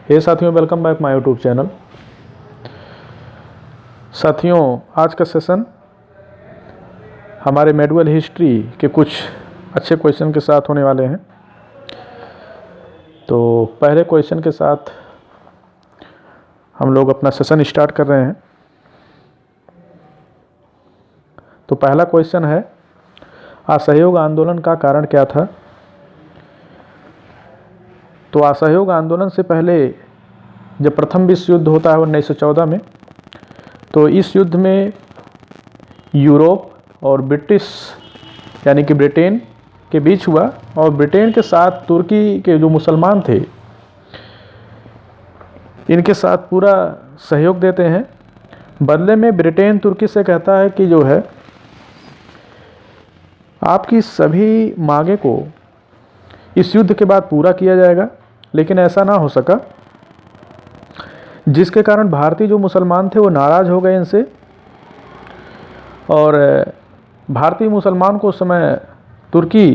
हे साथियों, welcome back my YouTube channel. साथियों, आज का सेशन हमारे मेडिवल हिस्ट्री के कुछ अच्छे क्वेश्चन के साथ होने वाले हैं। तो पहले क्वेश्चन के साथ हम लोग अपना सेशन स्टार्ट कर रहे हैं। तो पहला क्वेश्चन है, असहयोग आंदोलन का कारण क्या था? तो असहयोग आंदोलन से पहले जब प्रथम विश्व युद्ध होता है 1914 में, तो इस युद्ध में यूरोप और ब्रिटिश यानी कि ब्रिटेन के बीच हुआ और ब्रिटेन के साथ तुर्की के जो मुसलमान थे इनके साथ पूरा सहयोग देते हैं। बदले में ब्रिटेन तुर्की से कहता है कि जो है आपकी सभी मांगें को इस युद्ध के बाद पूरा किया जाएगा, लेकिन ऐसा ना हो सका, जिसके कारण भारतीय जो मुसलमान थे वो नाराज़ हो गए इनसे। और भारतीय मुसलमान को उस समय तुर्की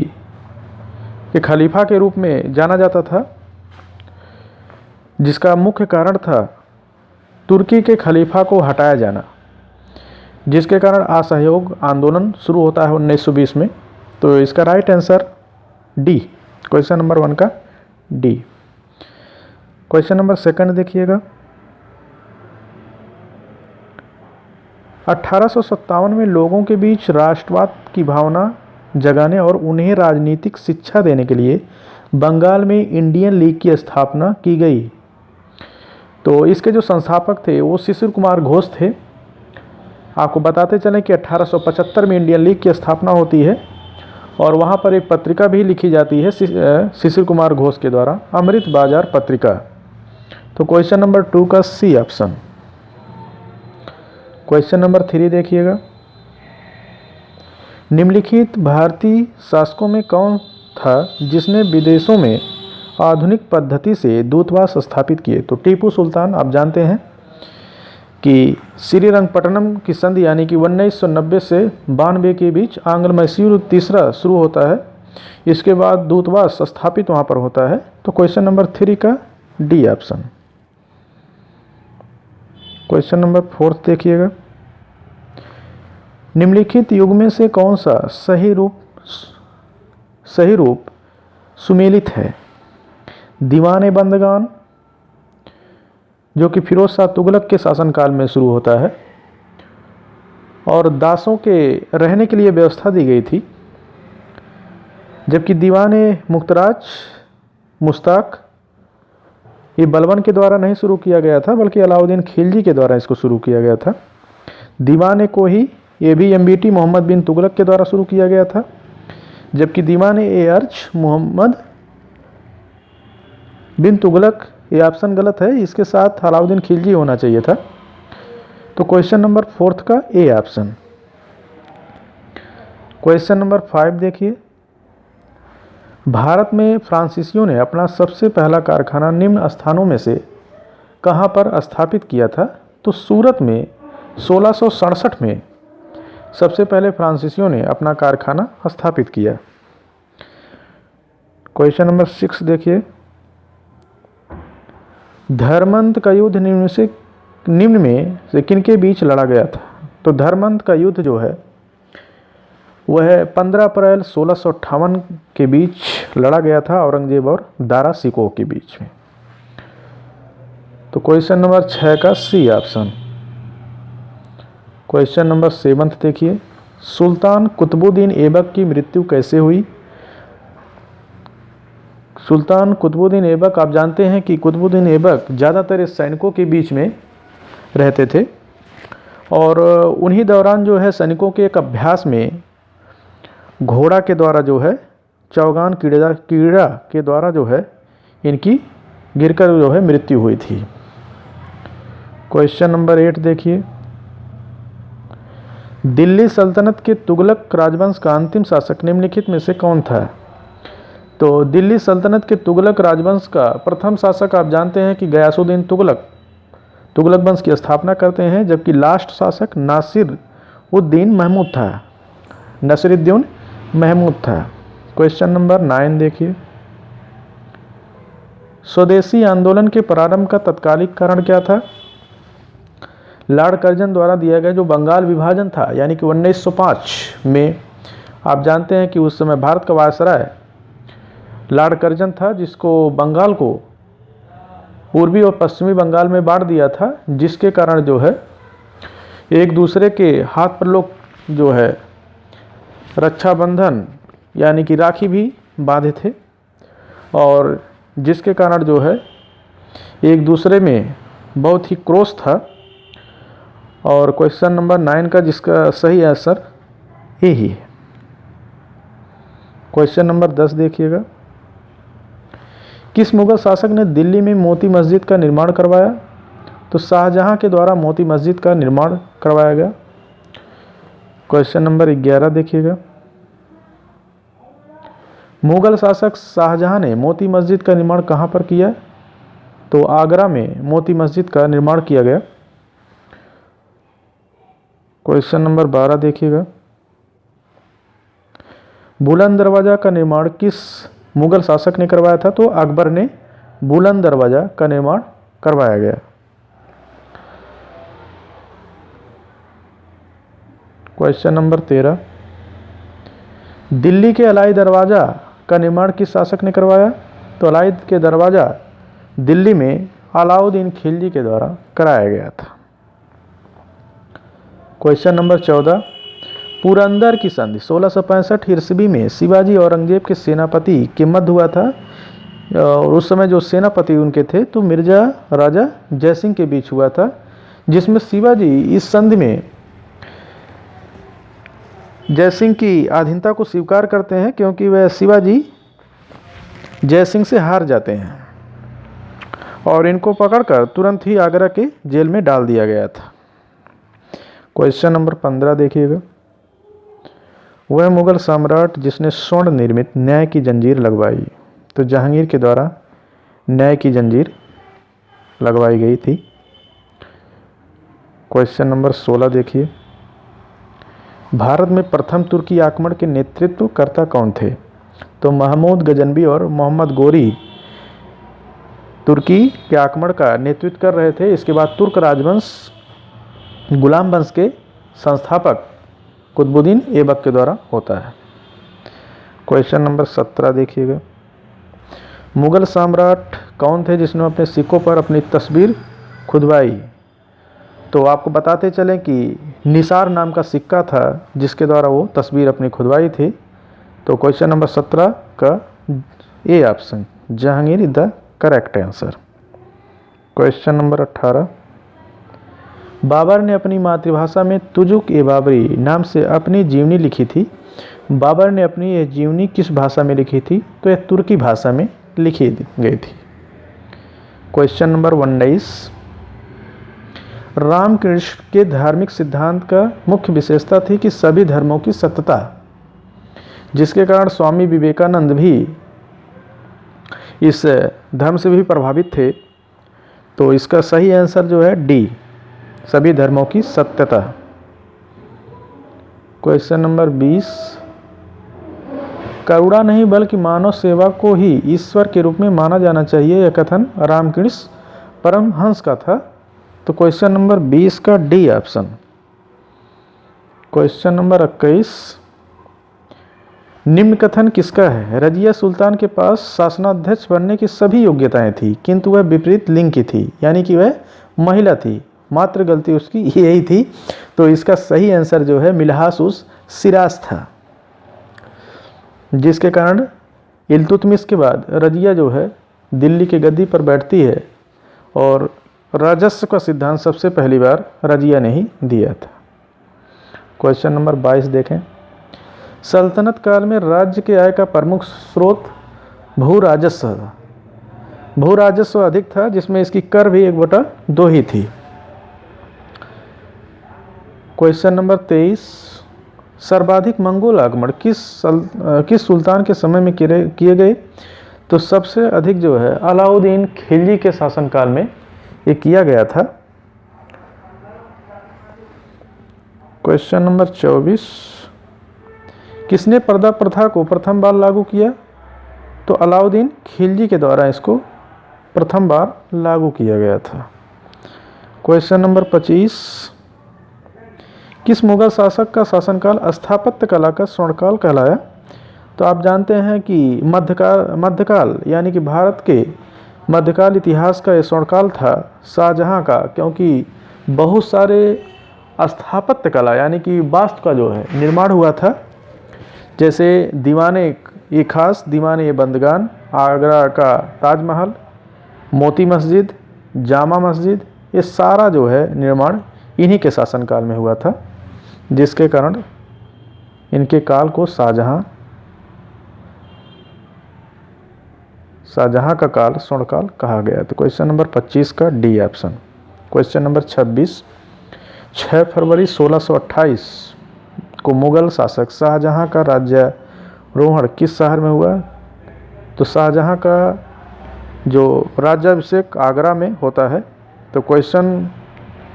के खलीफा के रूप में जाना जाता था, जिसका मुख्य कारण था तुर्की के खलीफा को हटाया जाना, जिसके कारण असहयोग आंदोलन शुरू होता है 1920 में। तो इसका right answer D, question number 1 का डी। क्वेश्चन नंबर 2 देखिएगा। 1857 में लोगों के बीच राष्ट्रवाद की भावना जगाने और उन्हें राजनीतिक शिक्षा देने के लिए बंगाल में इंडियन लीग की स्थापना की गई। तो इसके जो संस्थापक थे वो शिशिर कुमार घोष थे। आपको बताते चलें कि 1875 में इंडियन लीग की स्थापना होती है और वहाँ पर एक पत्रिका भी लिखी जाती है शिशिर कुमार घोष के द्वारा, अमृत बाजार पत्रिका। तो क्वेश्चन नंबर 2 का सी ऑप्शन। क्वेश्चन नंबर 3 देखिएगा। निम्नलिखित भारतीय शासकों में कौन था जिसने विदेशों में आधुनिक पद्धति से दूतावास स्थापित किए? तो टीपू सुल्तान। आप जानते हैं कि श्रीरंगपट्टनम की संधि यानी कि 1990 से 92 के बीच आंग्ल मैसूर तीसरा शुरू होता है। इसके बाद दूतावास स्थापित वहाँ पर होता है। तो क्वेश्चन नंबर 3 का डी ऑप्शन। क्वेश्चन नंबर 4 देखिएगा। निम्नलिखित युग में से कौन सा सही रूप सुमेलित है? दीवाने बंदगान, जो कि फिरोज शाह तुगलक के शासनकाल में शुरू होता है और दासों के रहने के लिए व्यवस्था दी गई थी, जबकि दीवाने मुश्ताक ये बलबन के द्वारा नहीं शुरू किया गया था, बल्कि अलाउद्दीन खिलजी के द्वारा इसको शुरू किया गया था। दीवाने को ही ये भी MBT मोहम्मद बिन तुगलक के द्वारा शुरू किया गया था, जबकि दीवाने अर्ज मोहम्मद बिन तुगलक, ये ऑप्शन गलत है, इसके साथ अलाउद्दीन खिलजी होना चाहिए था। तो क्वेश्चन नंबर 4 का ए ऑप्शन। क्वेश्चन नंबर 5 देखिए। भारत में फ्रांसीसियों ने अपना सबसे पहला कारखाना निम्न स्थानों में से कहां पर स्थापित किया था? तो सूरत में 1667 में सबसे पहले फ्रांसीसियों ने अपना कारखाना स्थापित किया। क्वेश्चन नंबर 6 देखिए। धर्मंत का युद्ध निम्न में से किनके बीच लड़ा गया था? तो धर्मंत का युद्ध जो है वह 15 अप्रैल 1658 के बीच लड़ा गया था, औरंगजेब और दारा सिकोह के बीच में। तो क्वेश्चन नंबर 6 का सी ऑप्शन। क्वेश्चन नंबर 7 देखिए। सुल्तान कुतुबुद्दीन ऐबक की मृत्यु कैसे हुई? सुल्तान कुतुबुद्दीन ऐबक, आप जानते हैं कि कुतुबुद्दीन ऐबक ज़्यादातर सैनिकों के बीच में रहते थे और उन्हीं दौरान जो है सैनिकों के एक अभ्यास में घोड़ा के द्वारा जो है चौगान कीड़ा के द्वारा जो है इनकी गिरकर जो है मृत्यु हुई थी। क्वेश्चन नंबर 8 देखिए। दिल्ली सल्तनत के तुगलक राजवंश का अंतिम शासक निम्नलिखित में से कौन था? तो दिल्ली सल्तनत के तुगलक राजवंश का प्रथम शासक आप जानते हैं कि गयासुद्दीन तुगलक वंश की स्थापना करते हैं, जबकि लास्ट शासक नासिरुद्दीन महमूद था। क्वेश्चन नंबर 9 देखिए। स्वदेशी आंदोलन के प्रारंभ का तत्कालिक कारण क्या था? लॉर्ड कर्जन द्वारा दिया गया जो बंगाल विभाजन था, यानी कि 1905 में आप जानते हैं कि उस समय भारत का वायसराय लॉर्ड कर्जन था, जिसको बंगाल को पूर्वी और पश्चिमी बंगाल में बांट दिया था, जिसके कारण जो है एक दूसरे के हाथ पर लोग जो है रक्षाबंधन यानी कि राखी भी बांधे थे, और जिसके कारण जो है एक दूसरे में बहुत ही क्रोध था। और क्वेश्चन नंबर 9 का जिसका सही आंसर ए ही है। क्वेश्चन नंबर 10 देखिएगा, किस मुगल शासक ने दिल्ली में मोती मस्जिद का निर्माण करवाया? तो शाहजहां के द्वारा मोती मस्जिद का निर्माण करवाया गया। क्वेश्चन नंबर 11 देखिएगा, मुगल शासक शाहजहां ने मोती मस्जिद का निर्माण कहां पर किया? तो आगरा में मोती मस्जिद का निर्माण किया गया। क्वेश्चन नंबर 12 देखिएगा, बुलंद दरवाजा का निर्माण किस मुगल शासक ने करवाया था? तो अकबर ने बुलंद दरवाजा का निर्माण करवाया गया। क्वेश्चन नंबर 13, दिल्ली के अलाई दरवाजा का निर्माण किस शासक ने करवाया? तो अलाई के दरवाजा दिल्ली में अलाउद्दीन खिलजी के द्वारा कराया गया था। क्वेश्चन नंबर 14, पुरंदर की संधि 1665 ईस्वी में शिवाजी औरंगजेब के सेनापति के मध्य हुआ था, और उस समय जो सेनापति उनके थे तो मिर्जा राजा जयसिंह के बीच हुआ था, जिसमें शिवाजी इस संधि में जयसिंह की अधीनता को स्वीकार करते हैं, क्योंकि वह शिवाजी जयसिंह से हार जाते हैं और इनको पकड़कर तुरंत ही आगरा के जेल में डाल दिया गया था। क्वेश्चन नंबर 15 देखिएगा, वह मुगल सम्राट जिसने स्वर्ण निर्मित न्याय की जंजीर लगवाई? तो जहांगीर के द्वारा न्याय की जंजीर लगवाई गई थी। क्वेश्चन नंबर 16 देखिए, भारत में प्रथम तुर्की आक्रमण के नेतृत्वकर्ता कौन थे? तो महमूद गजनबी और मोहम्मद गोरी तुर्की के आक्रमण का नेतृत्व कर रहे थे। इसके बाद तुर्क राजवंश गुलाम वंश के संस्थापक कुतुबुद्दीन ऐबक के द्वारा होता है। क्वेश्चन नंबर 17 देखिएगा, मुगल सम्राट कौन थे जिसने अपने सिक्कों पर अपनी तस्वीर खुदवाई? तो आपको बताते चलें कि निसार नाम का सिक्का था जिसके द्वारा वो तस्वीर अपनी खुदवाई थी। तो क्वेश्चन नंबर 17 का A option Jahangir is the correct answer. Question number 18, Babur ने अपनी मातृभाषा में तुजुक ए बाबरी नाम से अपनी जीवनी लिखी थी। बाबर ने अपनी यह जीवनी किस भाषा में लिखी थी? तो यह तुर्की भाषा में लिखी गई थी। क्वेश्चन नंबर 19, रामकृष्ण के धार्मिक सिद्धांत का मुख्य विशेषता थी कि सभी धर्मों की सत्यता, जिसके कारण स्वामी विवेकानंद भी इस धर्म से भी प्रभावित थे। तो इसका सही आंसर जो है डी, सभी धर्मों की सत्यता। क्वेश्चन नंबर 20, करुणा नहीं बल्कि मानव सेवा को ही ईश्वर के रूप में माना जाना चाहिए, यह कथन रामकृष्ण परमहंस का था। तो क्वेश्चन नंबर 20 का डी ऑप्शन। क्वेश्चन नंबर 21, निम्न कथन किसका है? रजिया सुल्तान के पास शासनाध्यक्ष बनने की सभी योग्यताएं थी, किंतु वह विपरीत लिंग की थी, यानी कि वह महिला थी, मात्र गलती उसकी यही थी। तो इसका सही आंसर जो है मिल्हास उस सिराज था, जिसके कारण इल्तुतमिश के बाद रजिया जो है दिल्ली की गद्दी पर बैठती है, और राजस्व का सिद्धांत सबसे पहली बार रजिया ने ही दिया था। क्वेश्चन नंबर 22 देखें, सल्तनत काल में राज्य के आय का प्रमुख स्रोत भू राजस्व था। भू राजस्व अधिक था, जिसमें इसकी कर भी 1/2 ही थी। क्वेश्चन नंबर 23, सर्वाधिक मंगोल आक्रमण किस सुल्तान के समय में किए गए? तो सबसे अधिक जो है अलाउद्दीन खिलजी के शासनकाल में ये किया गया था। क्वेश्चन नंबर 24, किसने पर्दा प्रथा को प्रथम बार लागू किया? तो अलाउद्दीन खिलजी के द्वारा इसको प्रथम बार लागू किया गया था। क्वेश्चन नंबर 25, किस मुगल शासक का शासनकाल स्थापत्य कला का स्वर्णकाल कहलाया? तो आप जानते हैं कि मध्यकाल यानी कि भारत के मध्यकाल इतिहास का ये स्वर्णकाल था शाहजहां का, क्योंकि बहुत सारे स्थापत्य कला यानी कि वास्तु का जो है निर्माण हुआ था। जैसे दीवाने ये खास दीवाने ये बंदगान, आगरा का ताजमहल, मोती मस्जिद, जामा मस्जिद, ये सारा जो है निर्माण इन्हीं के शासनकाल में हुआ था, जिसके कारण इनके काल को शाहजहां का काल स्वर्णकाल कहा गया। तो क्वेश्चन नंबर 25 का डी ऑप्शन। क्वेश्चन नंबर 26, 6 फरवरी 1628 को मुगल शासक शाहजहां का राज्यारोहण किस शहर में हुआ? तो शाहजहां का जो राज्याभिषेक आगरा में होता है। तो क्वेश्चन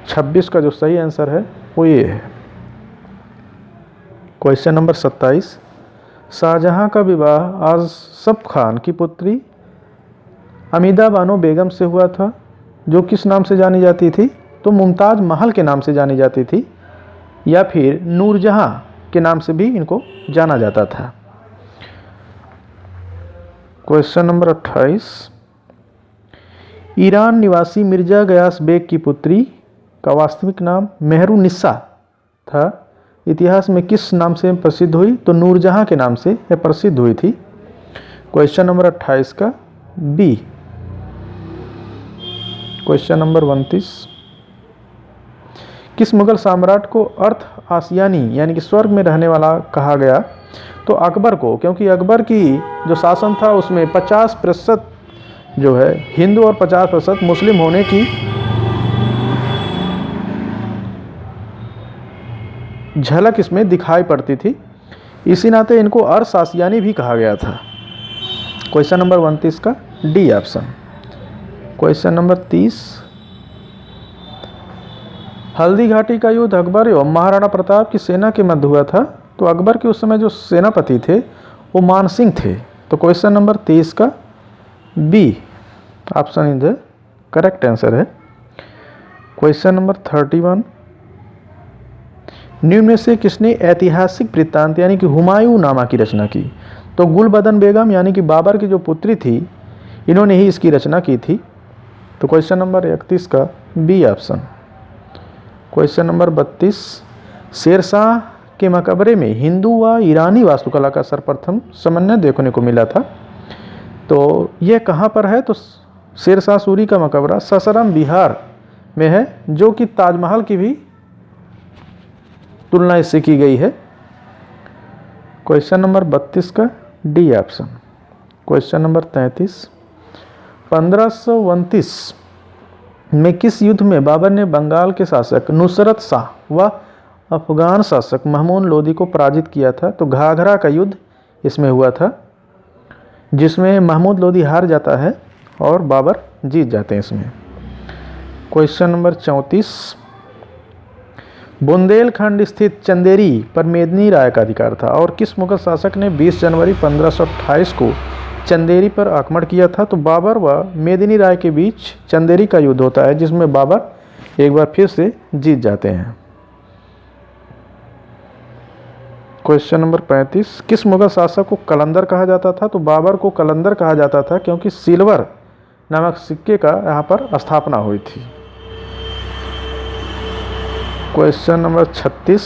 26 का जो सही आंसर है वो ये है। क्वेश्चन नंबर 27, शाहजहां का विवाह आसफ खान की पुत्री हमीदा बानो बेगम से हुआ था, जो किस नाम से जानी जाती थी? तो मुमताज महल के नाम से जानी जाती थी, या फिर नूरजहां के नाम से भी इनको जाना जाता था। क्वेश्चन नंबर 28, ईरान निवासी मिर्जा गयास बेग की पुत्री का वास्तविक नाम मेहरुनिसा था, इतिहास में किस नाम से प्रसिद्ध हुई? तो नूरजहां के नाम से यह प्रसिद्ध हुई थी। क्वेश्चन नंबर 28 का बी। क्वेश्चन नंबर 29, किस मुगल सम्राट को अर्थ आसियानी यानी कि स्वर्ग में रहने वाला कहा गया? तो अकबर को, क्योंकि अकबर की जो शासन था उसमें 50% जो है हिंदू और 50% मुस्लिम होने की झलक इसमें दिखाई पड़ती थी, इसी नाते इनको अर्श आसियानी भी कहा गया था। क्वेश्चन नंबर 29 का D option. Question number 30, Haldi Ghati का युद्ध अकबर एवं महाराणा प्रताप की सेना के मध्य हुआ था। तो अकबर के उस समय जो सेनापति थे वो मानसिंह थे। तो क्वेश्चन नंबर 23 का B option in the correct answer है। क्वेश्चन नंबर 31, निम्न में से किसने ऐतिहासिक वृत्तांत यानी कि हुमायूं नामा की रचना की? तो गुलबदन बेगम यानी कि बाबर की जो पुत्री थी, इन्होंने ही इसकी रचना की थी। तो क्वेश्चन नंबर 31 का B option. Question number 32, Sher Shah के मकबरे में हिंदू व ईरानी वास्तुकला का सर्वप्रथम समन्वय देखने को मिला था। तो यह कहाँ पर है? तो शेरशाह सूरी का मकबरा सासाराम बिहार में है, जो कि ताजमहल की भी तुलना इससे की गई है। क्वेश्चन नंबर 32 का डी ऑप्शन। क्वेश्चन नंबर 33, 1529 में किस युद्ध में बाबर ने बंगाल के शासक नुसरत शाह व अफगान शासक महमूद लोदी को पराजित किया था? तो घाघरा का युद्ध इसमें हुआ था, जिसमें महमूद लोदी हार जाता है और बाबर जीत जाते हैं इसमें। क्वेश्चन नंबर 34, बुंदेलखंड स्थित चंदेरी पर मेदिनी राय का अधिकार था और किस मुगल शासक ने 20 जनवरी 1528 को चंदेरी पर आक्रमण किया था? तो बाबर व मेदिनी राय के बीच चंदेरी का युद्ध होता है, जिसमें बाबर एक बार फिर से जीत जाते हैं। क्वेश्चन नंबर 35, किस मुगल शासक को कलंदर कहा जाता था? तो बाबर को कलंदर कहा जाता था, क्योंकि सिल्वर नामक सिक्के का यहाँ पर स्थापना हुई थी। क्वेश्चन नंबर 36,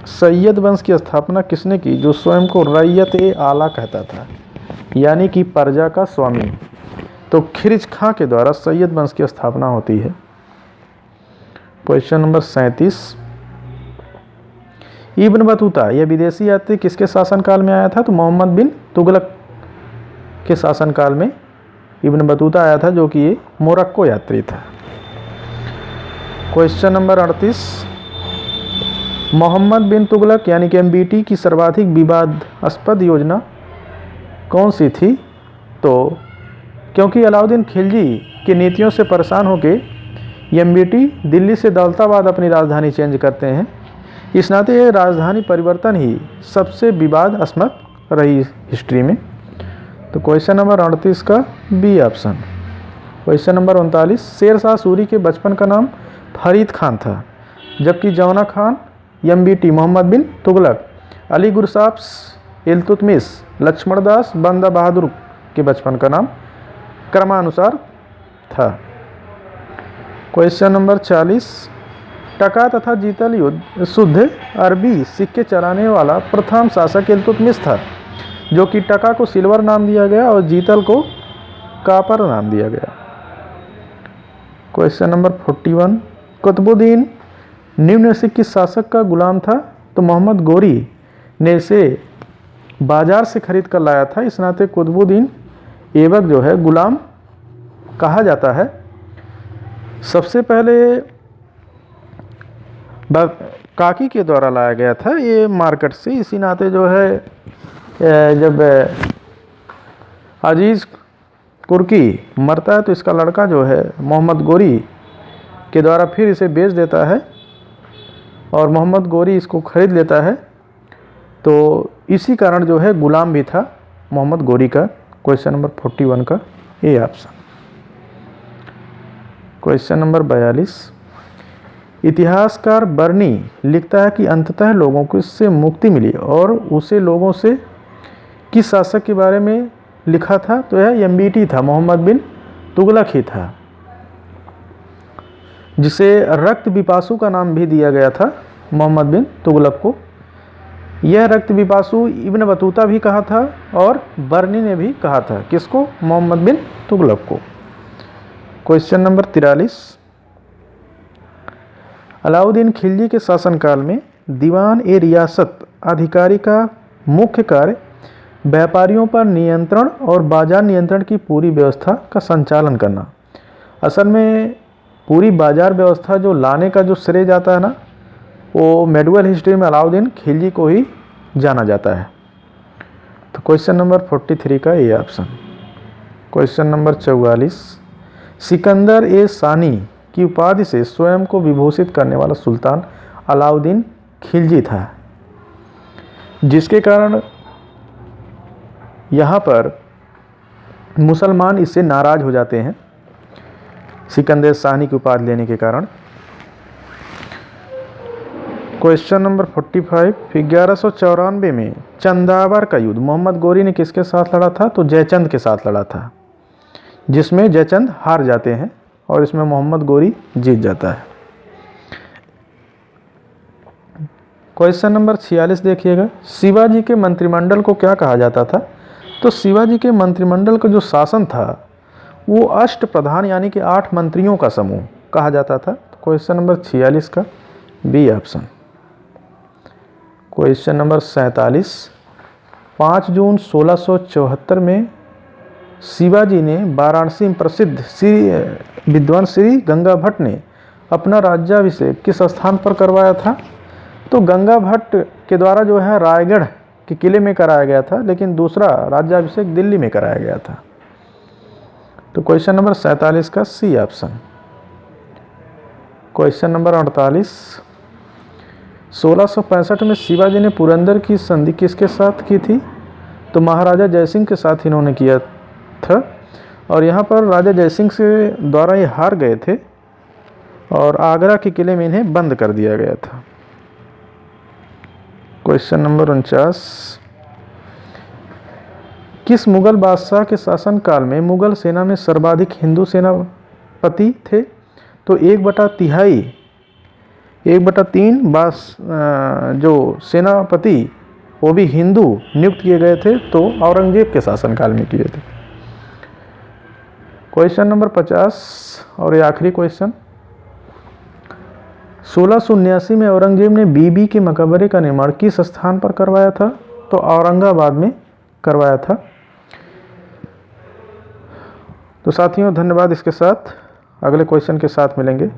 सैयद वंश की स्थापना किसने की, जो स्वयं को रैयत ए आला कहता था, यानी कि प्रजा का स्वामी? तो खिरिज खां के द्वारा सैयद वंश की स्थापना होती है। क्वेश्चन नंबर 37, इब्न बतूता यह विदेशी यात्री किसके शासनकाल में आया था? तो मोहम्मद बिन तुगलक के शासनकाल में इब्न बतूता आया था, जो कि ये मोरक्को यात्री था। क्वेश्चन नंबर 38, मोहम्मद बिन तुगलक यानी कि MBT की सर्वाधिक विवादास्पद योजना कौन सी थी? तो क्योंकि अलाउद्दीन खिलजी की नीतियों से परेशान होकर MBT दिल्ली से दौलताबाद अपनी राजधानी चेंज करते हैं, इस नाते यह राजधानी परिवर्तन ही सबसे विवादास्पद रही हिस्ट्री में। तो क्वेश्चन नंबर 38 का B option. Question number 39, Sher Shah Suri के बचपन का नाम फरीद खान था, जबकि जौना खान MBT मोहम्मद बिन तुगलक, अली गुरसाब इल्तुतमिश, लक्ष्मण दास बंदा बहादुर के बचपन का नाम क्रमानुसार था। क्वेश्चन नंबर 40, टका तथा जीतल युद्ध शुद्ध अरबी सिक्के चलाने वाला प्रथम शासक इल्तुतमिश था, जो कि टका को सिल्वर नाम दिया गया और जीतल को कापर नाम दिया गया। क्वेश्चन नंबर 41, कुतुबुद्दीन निम्न किस शासक का गुलाम था? तो मोहम्मद गोरी ने इसे बाजार से खरीद कर लाया था, इस नाते कुतुबुद्दीन ऐबक जो है गुलाम कहा जाता है। सबसे पहले काकी के द्वारा लाया गया था ये मार्केट से, इसी नाते जो है जब अजीज़ कुर्की मरता है तो इसका लड़का जो है मोहम्मद गोरी के द्वारा फिर इसे बेच देता है और मोहम्मद गोरी इसको खरीद लेता है, तो इसी कारण जो है गुलाम भी था मोहम्मद गोरी का। क्वेश्चन नंबर 41 का ए ऑप्शन। क्वेश्चन नंबर 42, इतिहासकार बर्नी लिखता है कि अंततः लोगों को इससे मुक्ति मिली और उसे लोगों से किस शासक के बारे में लिखा था? तो यह MBT था, मोहम्मद बिन तुगलक ही था, जिसे रक्त पिपासु का नाम भी दिया गया था मोहम्मद बिन तुगलक को। यह रक्त पिपासु इब्न बतूता भी कहा था और बर्नी ने भी कहा था, किसको? मोहम्मद बिन तुगलक को। क्वेश्चन नंबर 43, अलाउद्दीन खिलजी के शासनकाल में दीवान ए रियासत अधिकारी का मुख्य कार्य व्यापारियों पर नियंत्रण और बाजार नियंत्रण की पूरी व्यवस्था का संचालन करना। असल में पूरी बाजार व्यवस्था जो लाने का जो श्रेय जाता है ना, वो मेडुअल हिस्ट्री में अलाउद्दीन खिलजी को ही जाना जाता है। तो क्वेश्चन नंबर 43 का A option. Question number 44, Sikandar e Sani की उपाधि से स्वयं को विभूषित करने वाला सुल्तान अलाउद्दीन खिलजी था, जिसके कारण यहाँ पर मुसलमान इससे नाराज हो जाते हैं सिकंदर शाही की उपाधि लेने के कारण। क्वेश्चन नंबर 45, 1194 में चंदावर का युद्ध मोहम्मद गोरी ने किसके साथ लड़ा था? तो जयचंद के साथ लड़ा था, जिसमें जयचंद हार जाते हैं और इसमें मोहम्मद गोरी जीत जाता है। क्वेश्चन नंबर 46 देखिएगा, शिवाजी के मंत्रिमंडल को क्या कहा जाता था? तो शिवाजी के मंत्रिमंडल का जो शासन था वो अष्ट प्रधान यानी कि 8 मंत्रियों का समूह कहा जाता था। क्वेश्चन नंबर 46 का बी ऑप्शन। क्वेश्चन नंबर 47, 5 जून 1674 में शिवाजी ने वाराणसी में प्रसिद्ध श्री विद्वान श्री गंगा भट्ट ने अपना राज्याभिषेक किस स्थान पर करवाया था? तो गंगा भट्ट के द्वारा जो है रायगढ़ के किले में कराया गया था, लेकिन दूसरा राज्याभिषेक दिल्ली में कराया गया था। तो क्वेश्चन नंबर 47 का सी ऑप्शन। क्वेश्चन नंबर 48, 1665 में शिवाजी ने पुरंदर की संधि किसके साथ की थी? तो महाराजा जयसिंह के साथ इन्होंने किया था और यहाँ पर राजा जयसिंह से द्वारा ये हार गए थे और आगरा के किले में इन्हें बंद कर दिया गया था। क्वेश्चन नंबर 49, किस मुगल बादशाह के शासनकाल में मुगल सेना में सर्वाधिक हिंदू सेनापति थे? तो 1/3 जो सेनापति वो भी हिंदू नियुक्त किए गए थे, तो औरंगजेब के शासनकाल में किए थे। क्वेश्चन नंबर 50 और ये आखिरी क्वेश्चन, 1679 में औरंगजेब ने बीबी के मकबरे का निर्माण किस स्थान पर करवाया था? तो औरंगाबाद में करवाया था। तो साथियों धन्यवाद। इसके साथ अगले क्वेश्चन के साथ मिलेंगे।